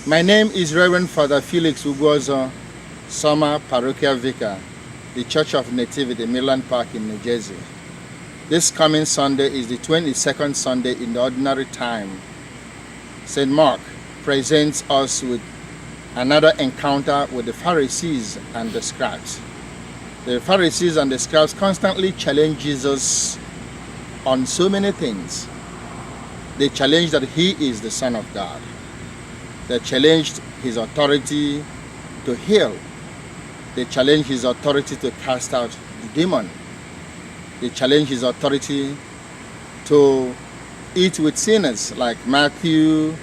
My name is Reverend Father Felix Ugozo, Summer Parochial Vicar, the Church of Nativity, Midland Park in New Jersey. This coming Sunday is the 22nd Sunday in the ordinary time. St. Mark presents us with another encounter with the Pharisees and the scribes. The Pharisees and the scribes constantly challenge Jesus on so many things. They challenge that he is the Son of God. They challenged his authority to heal. They challenged his authority to cast out the demon. They challenged his authority to eat with sinners like Matthew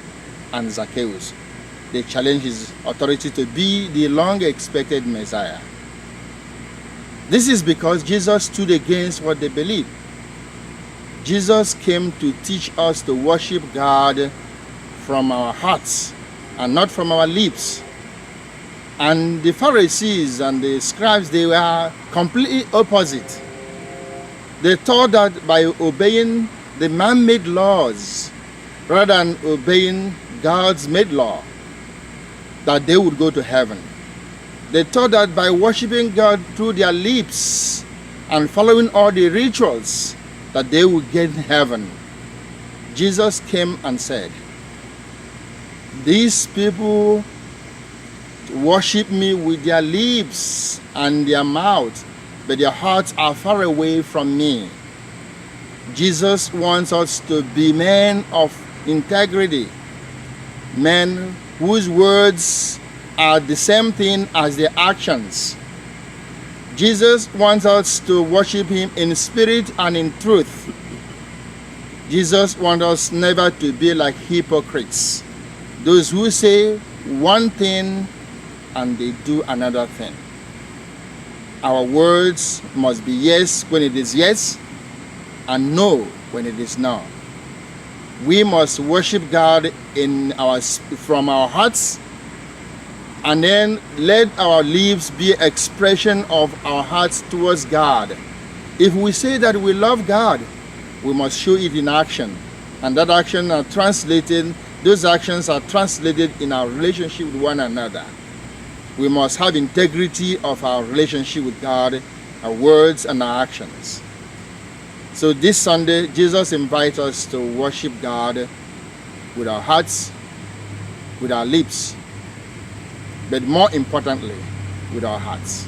and Zacchaeus. They challenged his authority to be the long-expected Messiah. This is because Jesus stood against what they believed. Jesus came to teach us to worship God from our hearts and not from our lips. And the Pharisees and the scribes, they were completely opposite. They thought that by obeying the man-made laws rather than obeying God's made law, that they would go to heaven. They thought that by worshiping God through their lips and following all the rituals, that they would get heaven. Jesus came and said, these people worship me with their lips and their mouth, but their hearts are far away from me. Jesus wants us to be men of integrity, men whose words are the same thing as their actions. Jesus wants us to worship him in spirit and in truth. Jesus wants us never to be like hypocrites, those who say one thing and they do another thing. Our words must be yes when it is yes and no when it is no. We must worship God from our hearts, and then let our lips be an expression of our hearts towards God. If we say that we love God, we must show it in action, and those actions are translated in our relationship with one another. We must have integrity of our relationship with God, our words and our actions. So this Sunday, Jesus invites us to worship God with our hearts, with our lips, but more importantly, with our hearts.